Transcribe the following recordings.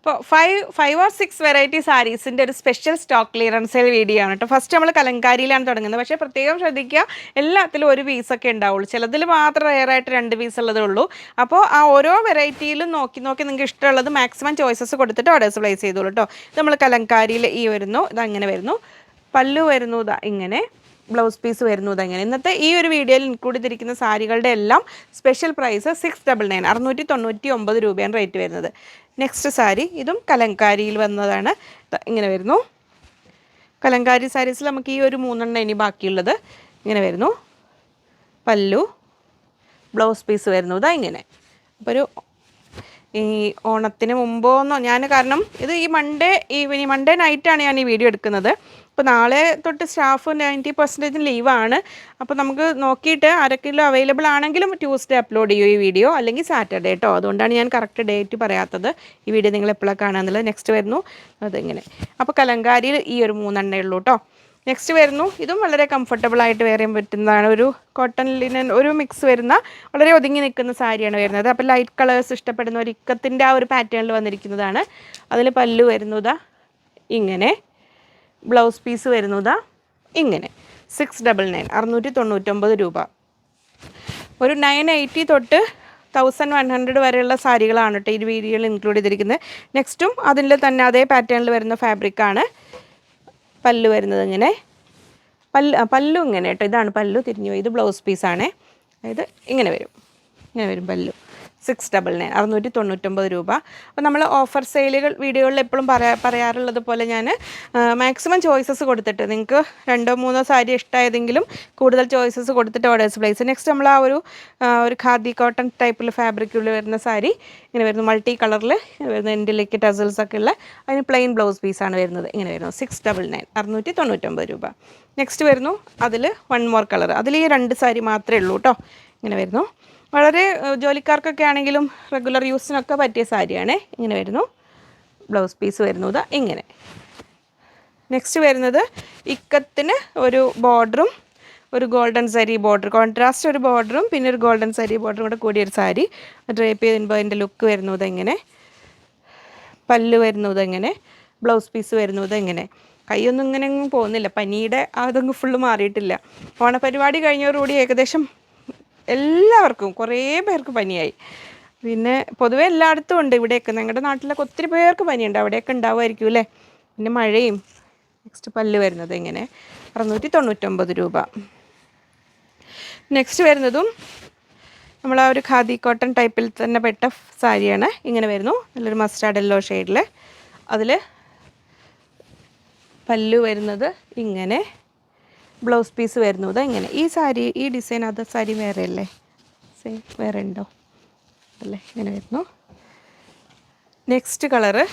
അപ്പോൾ 5 or 6 variety സാരീസിൻ്റെ ഒരു special stock clearance sale video ആണ് കേട്ടോ. ഫസ്റ്റ് നമ്മൾ കലങ്കാരിയിലാണ് തുടങ്ങുന്നത്. പക്ഷേ പ്രത്യേകം ശ്രദ്ധിക്കുക, എല്ലാത്തിലും ഒരു പീസൊക്കെ ഉണ്ടാവുള്ളൂ. ചിലതിൽ മാത്രം റെയറായിട്ട് 2 പീസ് ഉള്ളതേ ഉള്ളൂ. അപ്പോൾ ആ ഓരോ വെറൈറ്റിയിലും നോക്കി നിങ്ങൾക്ക് ഇഷ്ടമുള്ളത് മാക്സിമം ചോയ്സസ് കൊടുത്തിട്ട് ഓർഡേഴ്സ് പ്ലേസ് ചെയ്തോളൂ കേട്ടോ. നമ്മൾ കലങ്കാരിയിൽ ഈ വരുന്നു, ഇതങ്ങനെ വരുന്നു. പല്ലു വരുന്നു ഇതാ ഇങ്ങനെ, ബ്ലൗസ് പീസ് വരുന്നത് അങ്ങനെ. ഇന്നത്തെ ഈ ഒരു വീഡിയോയിൽ ഇൻക്ലൂഡ് ചെയ്തിരിക്കുന്ന സാരികളുടെ എല്ലാം സ്പെഷ്യൽ പ്രൈസ് 699 699 രൂപയാണ് റേറ്റ് വരുന്നത്. നെക്സ്റ്റ് സാരി ഇതും കലങ്കാരിയിൽ വന്നതാണ്. ഇങ്ങനെ വരുന്നു. കലങ്കാരി സാരീസിൽ നമുക്ക് ഈ ഒരു 3 ഇനി ബാക്കിയുള്ളത്. ഇങ്ങനെ വരുന്നു. പല്ലു, ബ്ലൗസ് പീസ് വരുന്നത് ഇങ്ങനെ. അപ്പോൾ ഒരു ഈ ഓണത്തിന് മുമ്പോന്നോ കാരണം ഇത് ഈ മൺഡേ നൈറ്റാണ് ഞാൻ ഈ വീഡിയോ എടുക്കുന്നത്. അപ്പോൾ നാളെ തൊട്ട് സ്റ്റാഫ് 90% ലീവാണ്. അപ്പോൾ നമുക്ക് നോക്കിയിട്ട് ആരൊക്കെങ്കിലും അവൈലബിൾ ആണെങ്കിലും ട്യൂസ്ഡേ അപ്ലോഡ് ചെയ്യും ഈ വീഡിയോ, അല്ലെങ്കിൽ സാറ്റർഡേ കേട്ടോ. അതുകൊണ്ടാണ് ഞാൻ കറക്റ്റ് ഡേറ്റ് പറയാത്തത്. ഈ വീഡിയോ നിങ്ങൾ എപ്പോഴാണ് കാണാമെന്നുള്ളത്. നെക്സ്റ്റ് വരുന്നു അതിങ്ങനെ. അപ്പോൾ കലങ്കാരിയിൽ ഈ ഒരു 3 ഉള്ളൂ കേട്ടോ. നെക്സ്റ്റ് വരുന്നു, ഇതും വളരെ കംഫർട്ടബിൾ ആയിട്ട് വെയർ പറ്റുന്നതാണ്. ഒരു കോട്ടൺ ലിനൻ ഒരു മിക്സ് വരുന്ന വളരെ ഒതുങ്ങി നിൽക്കുന്ന സാരിയാണ് വരുന്നത്. അപ്പോൾ ലൈറ്റ് കളേഴ്സ് ഇഷ്ടപ്പെടുന്ന ഒരു ഇക്കത്തിൻ്റെ ആ ഒരു പാറ്റേണിൽ വന്നിരിക്കുന്നതാണ്. അതിൽ പല്ലു വരുന്നതാ ഇങ്ങനെ, ബ്ലൗസ് പീസ് വരുന്നതാ ഇങ്ങനെ. 699 699 രൂപ. ഒരു 980 തൊട്ട് 1100 വരെയുള്ള സാരികളാണ് കേട്ടോ ഈ വീഡിയോയിൽ ഇൻക്ലൂഡ് ചെയ്തിരിക്കുന്നത്. നെക്സ്റ്റും അതിൽ തന്നെ അതേ പാറ്റേണിൽ വരുന്ന ഫാബ്രിക്കാണ്. പല്ലു വരുന്നത് ഇങ്ങനെ, പല്ലു ഇങ്ങനെ കേട്ടോ. ഇതാണ് പല്ലു, തിരിഞ്ഞു പോയി. ഇത് ബ്ലൗസ് പീസാണേ. അതായത് ഇങ്ങനെ വരും പല്ലു. 699 699 രൂപ. അപ്പോൾ നമ്മൾ ഓഫർ സെയിലുകൾ വീഡിയോകളിൽ എപ്പോഴും പറയാറുള്ളത് പോലെ ഞാൻ മാക്സിമം ചോയ്സസ് കൊടുത്തിട്ട് നിങ്ങൾക്ക് 2-3 സാരി ഇഷ്ടമായതെങ്കിലും കൂടുതൽ ചോയ്സസ് കൊടുത്തിട്ട് ഓർഡേഴ്സ് പ്ലേസ്. നെക്സ്റ്റ് നമ്മൾ ആ ഒരു ഖാദി കോട്ടൺ ടൈപ്പിൽ ഫാബ്രിക്കിൽ വരുന്ന സാരി ഇങ്ങനെ വരുന്നു. മൾട്ടി കളറിൽ വരുന്ന എൻഡിലേക്ക് ടസൽസ് ഒക്കെ ഉള്ള അതിന് പ്ലെയിൻ ബ്ലൗസ് പീസാണ് വരുന്നത്. ഇങ്ങനെ വരുന്നു. 699 699 രൂപ. നെക്സ്റ്റ് വരുന്നു, അതിൽ 1 മോർ കളർ. അതിൽ ഈ 2 സാരി മാത്രമേ ഉള്ളൂ കേട്ടോ. ഇങ്ങനെ വരുന്നു. വളരെ ജോലിക്കാർക്കൊക്കെ ആണെങ്കിലും റെഗുലർ യൂസിനൊക്കെ പറ്റിയ സാരിയാണ്. ഇങ്ങനെ വരുന്നു. ബ്ലൗസ് പീസ് വരുന്നത് ഇങ്ങനെ. നെക്സ്റ്റ് വരുന്നത് ഇക്കത്തിന് ഒരു ബോർഡറും ഒരു ഗോൾഡൻ സാരി ബോർഡർ, കോൺട്രാസ്റ്റ് ഒരു ബോർഡറും പിന്നെ ഒരു ഗോൾഡൻ സാരി ബോർഡറും കൂടെ കൂടിയൊരു സാരി. ഡ്രേപ്പ് ചെയ്യുമ്പോൾ അതിൻ്റെ ലുക്ക് വരുന്നത് ഇങ്ങനെ. പല്ല് വരുന്നത് ഇങ്ങനെ. ബ്ലൗസ് പീസ് വരുന്നത് ഇങ്ങനെ. കൈയൊന്നും ഇങ്ങനെ പോകുന്നില്ല, പനിയുടെ അതൊന്നും ഫുള്ള് മാറിയിട്ടില്ല. ഓണപരിപാടി കഴിഞ്ഞവരോടുകൂടി ഏകദേശം എല്ലാവർക്കും കുറേ പേർക്ക് പനിയായി. പിന്നെ പൊതുവെ എല്ലായിടത്തും ഉണ്ട്. ഇവിടെയൊക്കെ ഞങ്ങളുടെ നാട്ടിലൊക്കെ ഒത്തിരി പേർക്ക് പനിയുണ്ട്. അവിടെയൊക്കെ ഉണ്ടാവുമായിരിക്കും അല്ലേ. പിന്നെ മഴയും. നെക്സ്റ്റ് പല്ല് വരുന്നത് ഇങ്ങനെ 699 രൂപ. നെക്സ്റ്റ് വരുന്നതും നമ്മൾ ആ ഒരു ഖാദി കോട്ടൺ ടൈപ്പിൽ തന്നെ പെട്ട സാരിയാണ്. ഇങ്ങനെ വരുന്നു. നല്ലൊരു മസ്റ്റാർഡ് യെല്ലോ ഷെയ്ഡിൽ. അതിൽ പല്ലു വരുന്നത് ഇങ്ങനെ, ബ്ലൗസ് പീസ് വരുന്നത് ഇങ്ങനെ. ഈ സാരി ഈ ഡിസൈൻ അത് സാരി വേറെ അല്ലേ, സെയിം വേറെ ഉണ്ടോ അല്ലേ. ഇങ്ങനെ വരുന്നു. നെക്സ്റ്റ് കളറ്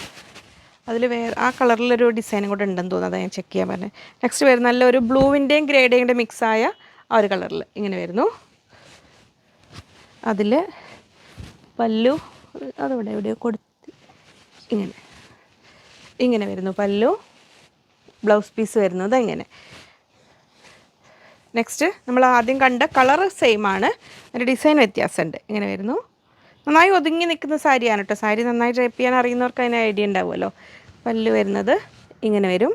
അതിൽ ആ കളറിലൊരു ഡിസൈനും കൂടെ ഉണ്ടെന്ന് തോന്നുന്നു, അതാണ് ഞാൻ ചെക്ക് ചെയ്യാൻ പറഞ്ഞത്. നെക്സ്റ്റ് വരുന്ന നല്ലൊരു ബ്ലൂവിൻ്റെയും ഗ്രേഡേയും മിക്സായ ആ ഒരു കളറിൽ ഇങ്ങനെ വരുന്നു. അതിൽ പല്ലു അതിവിടെ എവിടെയോ കൊടുത്ത് ഇങ്ങനെ വരുന്നു. പല്ലു, ബ്ലൗസ് പീസ് വരുന്നത് ഇങ്ങനെ. നെക്സ്റ്റ് നമ്മൾ ആദ്യം കണ്ട കളർ സെയിം ആണ്, അതിൻ്റെ ഡിസൈൻ വ്യത്യാസമുണ്ട്. ഇങ്ങനെ വരുന്നു. നന്നായി ഒതുങ്ങി നിൽക്കുന്ന സാരിയാണ് കേട്ടോ. സാരി നന്നായി ഡ്രേപ്പ് ചെയ്യാൻ അറിയുന്നവർക്ക് അതിന് ഐഡിയ ഉണ്ടാവുമല്ലോ. പല്ല് വരുന്നത് ഇങ്ങനെ വരും.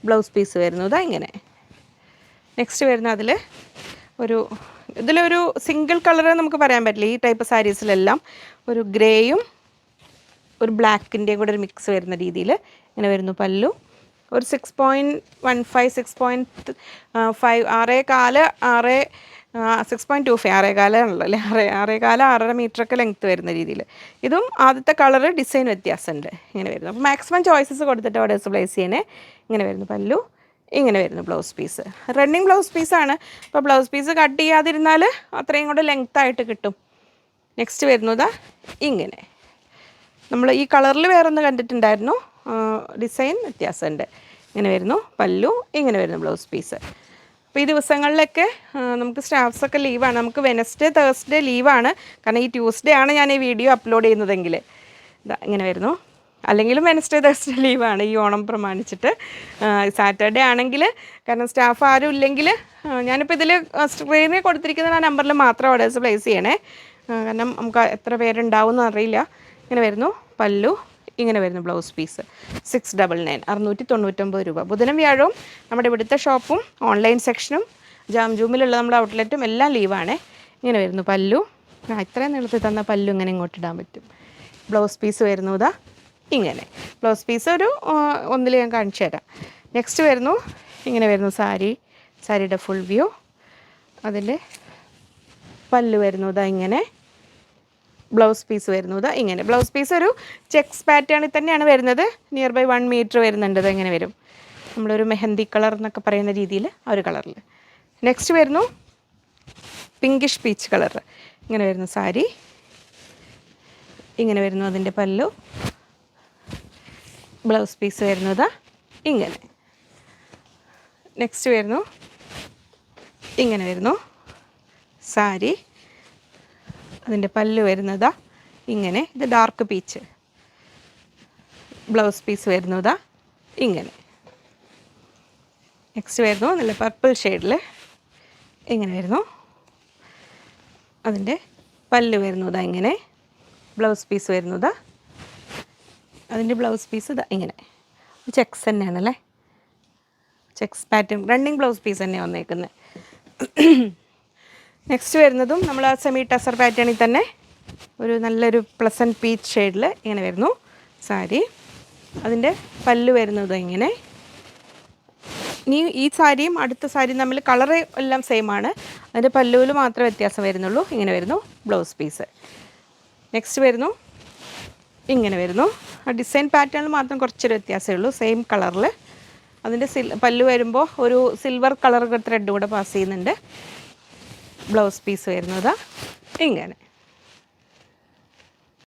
ബ്ലൗസ് പീസ് വരുന്നത് ഇങ്ങനെ. നെക്സ്റ്റ് വരുന്ന ഇതിലൊരു സിംഗിൾ കളർ നമുക്ക് പറയാൻ പറ്റില്ല. ഈ ടൈപ്പ് സാരീസിലെല്ലാം ഒരു ഗ്രേയും ഒരു ബ്ലാക്കിൻ്റെയും കൂടെ ഒരു മിക്സ് വരുന്ന രീതിയിൽ ഇങ്ങനെ വരുന്നു. പല്ലു ഒരു 6.15 6.5 6.25 6.25 അല്ലേ, 6.25 6.5 മീറ്ററൊക്കെ ലെങ്ത്ത് വരുന്ന രീതിയിൽ. ഇതും ആദ്യത്തെ കളറ് ഡിസൈൻ വ്യത്യാസമുണ്ട്. ഇങ്ങനെ വരുന്നു. അപ്പോൾ മാക്സിമം ചോയ്സസ് കൊടുത്തിട്ട് ഓർഡേഴ്സ് പ്ലേസ് ചെയ്യണേ. ഇങ്ങനെ വരുന്നു പല്ലു, ഇങ്ങനെ വരുന്നു ബ്ലൗസ് പീസ്. റണ്ണിങ് ബ്ലൗസ് പീസാണ്. അപ്പോൾ ബ്ലൗസ് പീസ് കട്ട് ചെയ്യാതിരുന്നാൽ അത്രയും കൂടെ ലെങ്ത്തായിട്ട് കിട്ടും. നെക്സ്റ്റ് വരുന്നത് ഇങ്ങനെ. നമ്മൾ ഈ കളറിൽ വേറൊന്ന് കണ്ടിട്ടുണ്ടായിരുന്നു, ഡിസൈൻ വ്യത്യാസമുണ്ട്. ഇങ്ങനെ വരുന്നു പല്ലു, ഇങ്ങനെ വരുന്നു ബ്ലൗസ് പീസ്. അപ്പോൾ ഈ ദിവസങ്ങളിലൊക്കെ നമുക്ക് സ്റ്റാഫ്സൊക്കെ ലീവാണ്. നമുക്ക് വെനസ്ഡേ തേഴ്സ്ഡേ ലീവാണ്. കാരണം ഈ ട്യൂസ്ഡേ ആണ് ഞാൻ ഈ വീഡിയോ അപ്ലോഡ് ചെയ്യുന്നതെങ്കിൽ. ഇങ്ങനെ വരുന്നു. അല്ലെങ്കിലും വെനസ്ഡേ തേഴ്സ്ഡേ ലീവാണ് ഈ ഓണം പ്രമാണിച്ചിട്ട്. സാറ്റർഡേ ആണെങ്കിൽ കാരണം സ്റ്റാഫ് ആരും ഇല്ലെങ്കിൽ ഞാനിപ്പോൾ ഇതിൽ സ്ക്രീനിൽ കൊടുത്തിരിക്കുന്ന ആ നമ്പറിൽ മാത്രം ഓർഡേഴ്സ് പ്ലേസ് ചെയ്യണേ. കാരണം നമുക്ക് എത്ര പേരുണ്ടാവും എന്ന് അറിയില്ല. ഇങ്ങനെ വരുന്നു പല്ലു, ഇങ്ങനെ വരുന്നു ബ്ലൗസ് പീസ്. 699 699 രൂപ. ബുധനും വ്യാഴവും നമ്മുടെ ഇവിടുത്തെ ഷോപ്പും ഓൺലൈൻ സെക്ഷനും ജാംജൂമിലുള്ള നമ്മുടെ ഔട്ട്ലെറ്റും എല്ലാം ലീവാണ്. ഇങ്ങനെ വരുന്നു പല്ലു. ഇത്രയും നീളത്തിൽ തന്ന പല്ലു ഇങ്ങനെ ഇങ്ങോട്ട് ഇടാൻ പറ്റും. ബ്ലൗസ് പീസ് വരുന്നു ഇതാ ഇങ്ങനെ. ബ്ലൗസ് പീസ് ഒരു ഒന്നിൽ ഞാൻ കാണിച്ചു തരാം. നെക്സ്റ്റ് വരുന്നു ഇങ്ങനെ വരുന്നു സാരിയുടെ ഫുൾ വ്യൂ. അതിൻ്റെ പല്ലു വരുന്നു ഇതാ ഇങ്ങനെ. ബ്ലൗസ് പീസ് വരുന്നു ഇതാ ഇങ്ങനെ. ബ്ലൗസ് പീസ് ഒരു ചെക്സ് പാറ്റേണിൽ തന്നെയാണ് വരുന്നത്. നിയർ ബൈ 1 മീറ്റർ വരുന്നുണ്ട്. ഇത് എങ്ങനെ വരും, നമ്മളൊരു മെഹന്തി കളർ എന്നൊക്കെ പറയുന്ന രീതിയിൽ ആ ഒരു കളറിൽ. നെക്സ്റ്റ് വരുന്നു പിങ്കിഷ് പീച്ച് കളർ. ഇങ്ങനെ വരുന്നു സാരി. ഇങ്ങനെ വരുന്നു അതിൻ്റെ പല്ലു. ബ്ലൗസ് പീസ് വരുന്നത് ഇങ്ങനെ. നെക്സ്റ്റ് വരുന്നു ഇങ്ങനെ വരുന്നു സാരി. അതിൻ്റെ പല്ലു വരുന്നതാ ഇങ്ങനെ. ഇത് ഡാർക്ക് പീച്ച്. ബ്ലൗസ് പീസ് വരുന്നതാ ഇങ്ങനെ. നെക്സ്റ്റ് വരുന്നു നല്ല പർപ്പിൾ ഷെയ്ഡിൽ ഇങ്ങനെ വരുന്നു. അതിൻ്റെ പല്ലു വരുന്നതാ ഇങ്ങനെ. ബ്ലൗസ് പീസ് വരുന്നതാ. അതിൻ്റെ ബ്ലൗസ് പീസ് ഇതാ ഇങ്ങനെ. ചെക്സ് തന്നെയാണല്ലേ, checks pattern running blouse piece തന്നെയാണ് വന്നേക്കുന്നത്. നെക്സ്റ്റ് വരുന്നതും നമ്മൾ ആ സെമി ടസർ പാറ്റേണിൽ തന്നെ ഒരു നല്ലൊരു പ്ലസൻറ്റ് പീച്ച് ഷെയ്ഡിൽ ഇങ്ങനെ വരുന്നു സാരി. അതിൻ്റെ പല്ലു വരുന്നത് ഇങ്ങനെ. ഇനി ഈ സാരിയും അടുത്ത സാരിയും തമ്മിൽ കളറ് എല്ലാം സെയിം ആണ്, അതിൻ്റെ പല്ലുവിൽ മാത്രമേ വ്യത്യാസം വരുന്നുള്ളൂ. ഇങ്ങനെ വരുന്നു ബ്ലൗസ് പീസ്. നെക്സ്റ്റ് വരുന്നു ഇങ്ങനെ വരുന്നു. ആ ഡിസൈൻ പാറ്റേണിൽ മാത്രം കുറച്ചൊരു വ്യത്യാസമേ ഉള്ളൂ, സെയിം കളറിൽ. അതിൻ്റെ പല്ലു വരുമ്പോൾ ഒരു സിൽവർ കളർ ത്രെഡ് കൂടെ പാസ് ചെയ്യുന്നുണ്ട്. ബ്ലൗസ് പീസ് വരുന്നത് ഇങ്ങനെ.